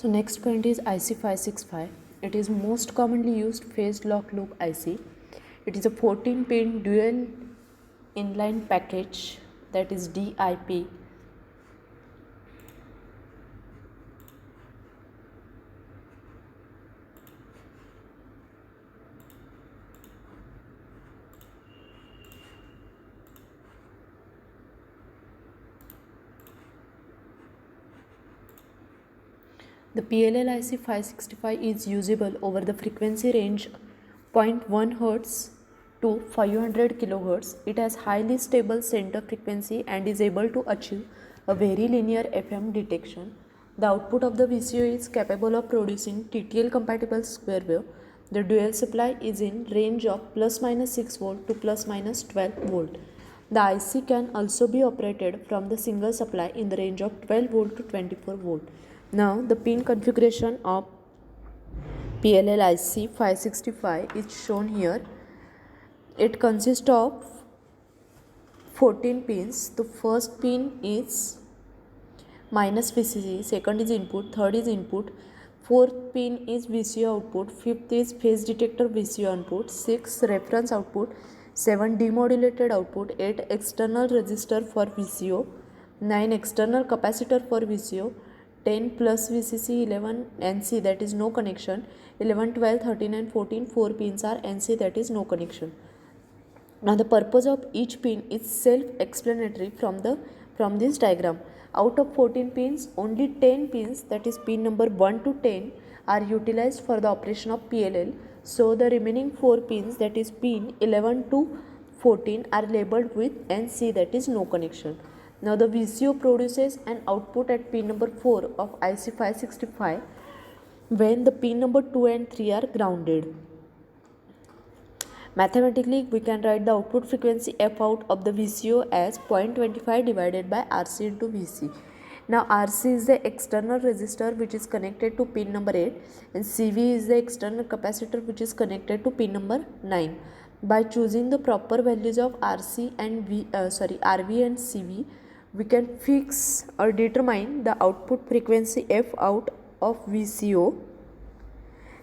So next point is IC565. It is most commonly used phased lock loop IC. It is a 14-pin dual inline package, that is DIP. The PLL IC 565 is usable over the frequency range 0.1 Hz to 500 kHz. It has highly stable center frequency and is able to achieve a very linear FM detection. The output of the VCO is capable of producing TTL compatible square wave. The dual supply is in range of plus minus 6 volt to plus minus 12 volt. The IC can also be operated from the single supply in the range of 12 volt to 24 volt. Now the pin configuration of PLL IC 565 is shown here. It consists of 14 pins. The first pin is minus VCC, second is input, third is input, fourth pin is VCO output, fifth is phase detector VCO input, sixth reference output, 7 demodulated output, 8 external resistor for VCO, 9 external capacitor for VCO, 10 plus VCC, 11 NC, that is no connection, 11, 12, 13 and 14, 4 pins are NC, that is no connection. Now the purpose of each pin is self-explanatory from this diagram. Out of 14 pins, only 10 pins, that is pin number 1 to 10, are utilized for the operation of PLL. So the remaining 4 pins, that is pin 11 to 14, are labeled with NC, that is no connection. Now the VCO produces an output at pin number 4 of IC 565 when the pin number 2 and 3 are grounded. Mathematically, we can write the output frequency F out of the VCO as 0.25 divided by RC into VC. Now RC is the external resistor which is connected to pin number 8 and CV is the external capacitor which is connected to pin number 9. By choosing the proper values of RC and RV and CV, we can fix or determine the output frequency F out of VCO.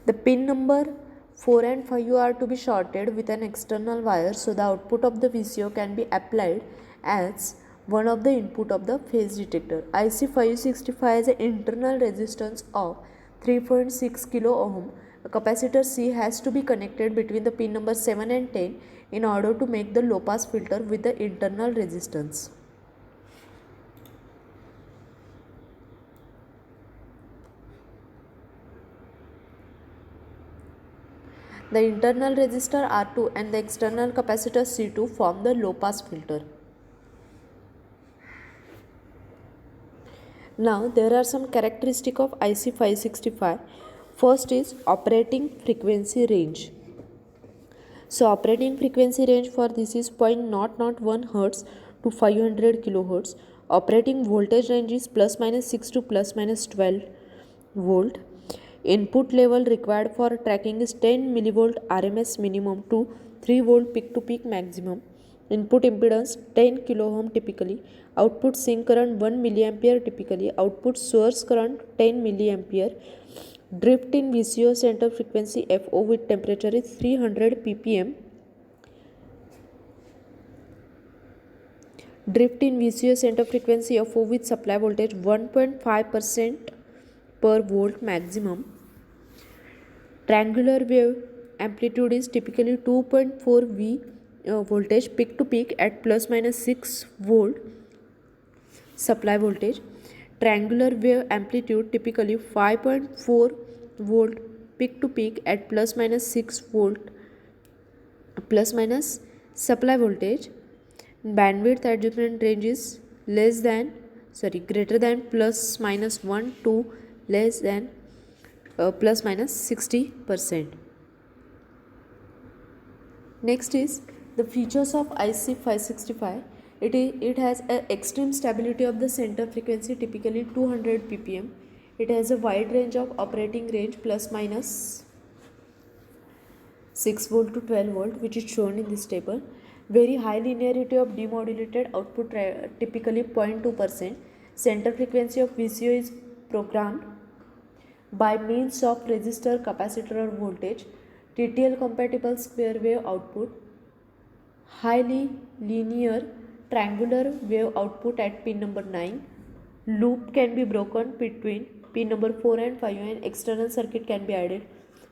The pin number 4 and 5 are to be shorted with an external wire, so the output of the VCO can be applied as one of the input of the phase detector. IC 565 has an internal resistance of 3.6 kilo ohm. A capacitor C has to be connected between the pin number 7 and 10 in order to make the low pass filter with the internal resistance. The internal resistor R2 and the external capacitor C2 form the low pass filter. Now there are some characteristics of IC 565. First is operating frequency range. So operating frequency range for this is 0.001 Hz to 500 kHz. Operating voltage range is plus minus 6 to plus minus 12 volt. Input level required for tracking is 10 millivolt RMS minimum to 3 volt peak to peak maximum. Input impedance 10 kilo ohm typically. Output sink current 1 milliampere typically. Output source current 10 milliampere. Drift in VCO center frequency FO with temperature is 300 ppm. Drift in VCO center frequency FO with supply voltage 1.5% per volt maximum. Triangular wave amplitude is typically 2.4 V voltage peak to peak at plus minus 6 volt supply voltage. Triangular wave amplitude typically 5.4 volt peak to peak at plus minus 6 volt plus minus supply voltage. Bandwidth adjustment range is greater than plus minus 1 to less than plus minus 60%. Next is the features of IC 565. It has an extreme stability of the center frequency, typically 200 ppm. It has a wide range of operating range plus minus 6 volt to 12 volt, which is shown in this table. Very high linearity of demodulated output, typically 0.2%. Center frequency of VCO is programmed by means of resistor, capacitor or voltage, TTL compatible square wave output, highly linear triangular wave output at pin number 9. Loop can be broken between pin number 4 and 5 and external circuit can be added.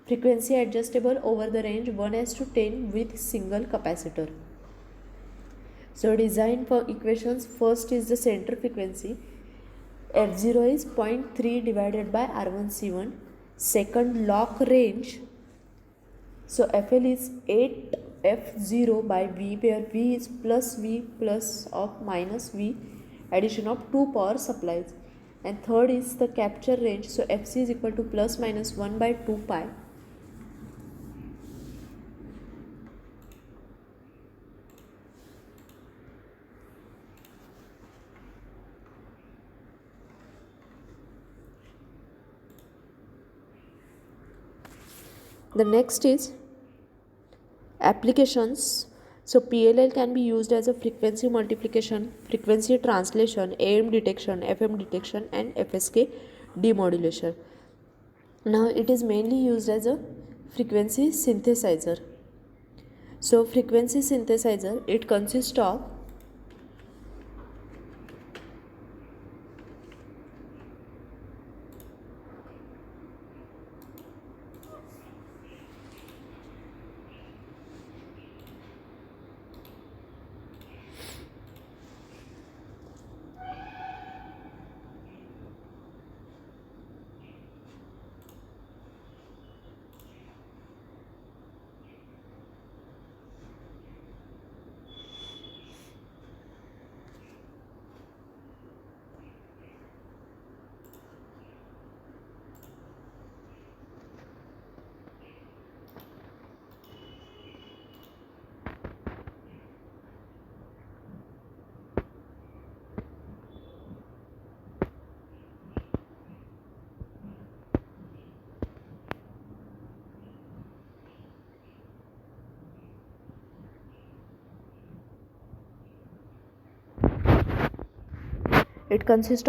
Frequency adjustable over the range 1:10 with single capacitor. So design for equations, first is the center frequency. F0 is 0.3 divided by R1C1. Second lock range. So FL is 8 F0 by V, where V is plus V plus of minus V, addition of two power supplies. And third is the capture range. So FC is equal to plus minus 1 by 2 pi. The next is applications. So PLL can be used as a frequency multiplication, frequency translation, AM detection, FM detection and FSK demodulation. Now it is mainly used as a frequency synthesizer. So frequency synthesizer, it consists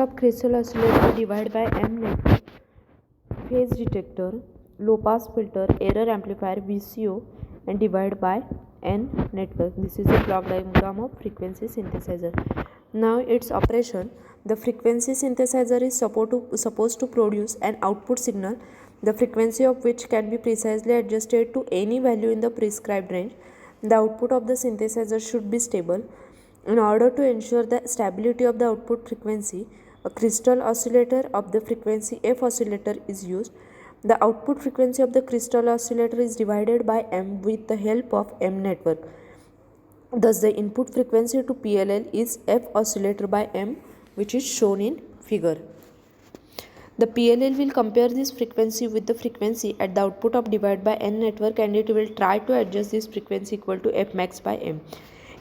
of crystal oscillator divided by M network, phase detector, low pass filter, error amplifier VCO and divided by N network. This is a block diagram of frequency synthesizer. Now its operation. The frequency synthesizer is supposed to produce an output signal, the frequency of which can be precisely adjusted to any value in the prescribed range. The output of the synthesizer should be stable. In order to ensure the stability of the output frequency, a crystal oscillator of the frequency F oscillator is used. The output frequency of the crystal oscillator is divided by M with the help of M network. Thus, the input frequency to PLL is F oscillator by M, which is shown in figure. The PLL will compare this frequency with the frequency at the output of divided by N network and it will try to adjust this frequency equal to F max by M.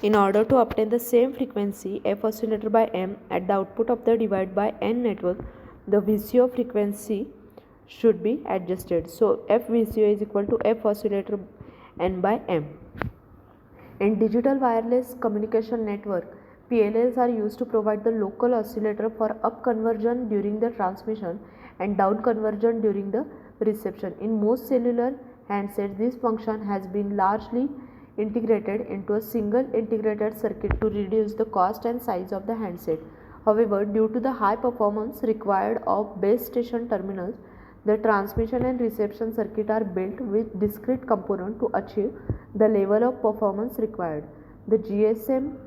In order to obtain the same frequency F oscillator by M at the output of the divided by N network, the VCO frequency should be adjusted. So F VCO is equal to F oscillator N by M. In digital wireless communication network, PLLs are used to provide the local oscillator for up conversion during the transmission and down conversion during the reception. In most cellular handsets, this function has been largely integrated into a single integrated circuit to reduce the cost and size of the handset. However, due to the high performance required of base station terminals, the transmission and reception circuit are built with discrete components to achieve the level of performance required. The GSM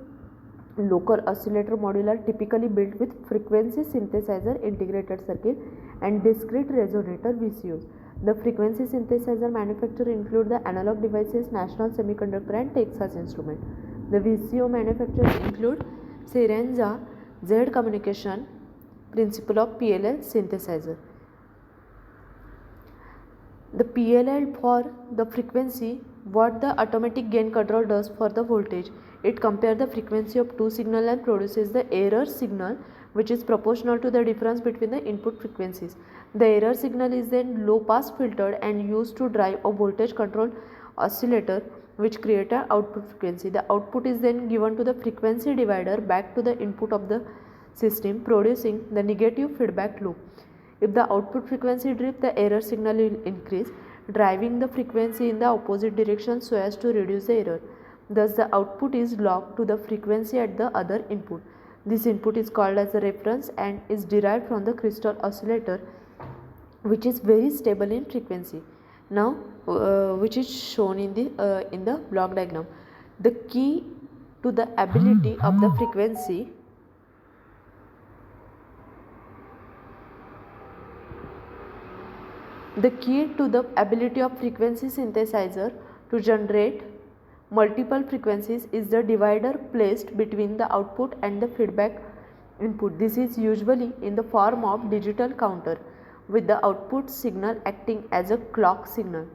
local oscillator module are typically built with frequency synthesizer integrated circuit and discrete resonator VCOs. The frequency synthesizer manufacturers include the Analog Devices, National Semiconductor and Texas Instruments. The VCO manufacturers include Sirenza, Z Communication, principle of PLL synthesizer. The PLL for the frequency, what the automatic gain control does for the voltage. It compares the frequency of two signals and produces the error signal which is proportional to the difference between the input frequencies. The error signal is then low pass filtered and used to drive a voltage control oscillator which creates an output frequency. The output is then given to the frequency divider back to the input of the system, producing the negative feedback loop. If the output frequency dip, the error signal will increase, driving the frequency in the opposite direction so as to reduce the error. Thus, the output is locked to the frequency at the other input. This input is called as a reference and is derived from the crystal oscillator, which is very stable in frequency. Now, which is shown in the block diagram. The key to the ability of the frequency The key to the ability of frequency synthesizer to generate multiple frequencies is the divider placed between the output and the feedback input. This is usually in the form of digital counter, with the output signal acting as a clock signal.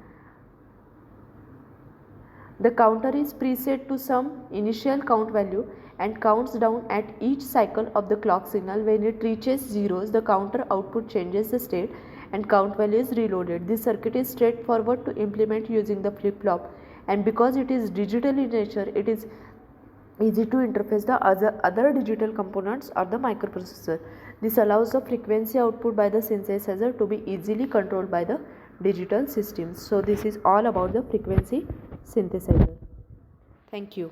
The counter is preset to some initial count value and counts down at each cycle of the clock signal. When it reaches zeros, the counter output changes the state and count value is reloaded. This circuit is straightforward to implement using the flip-flop, and because it is digital in nature, it is easy to interface the other digital components or the microprocessor. This allows the frequency output by the synthesizer to be easily controlled by the digital systems. So this is all about the frequency synthesizer. Thank you.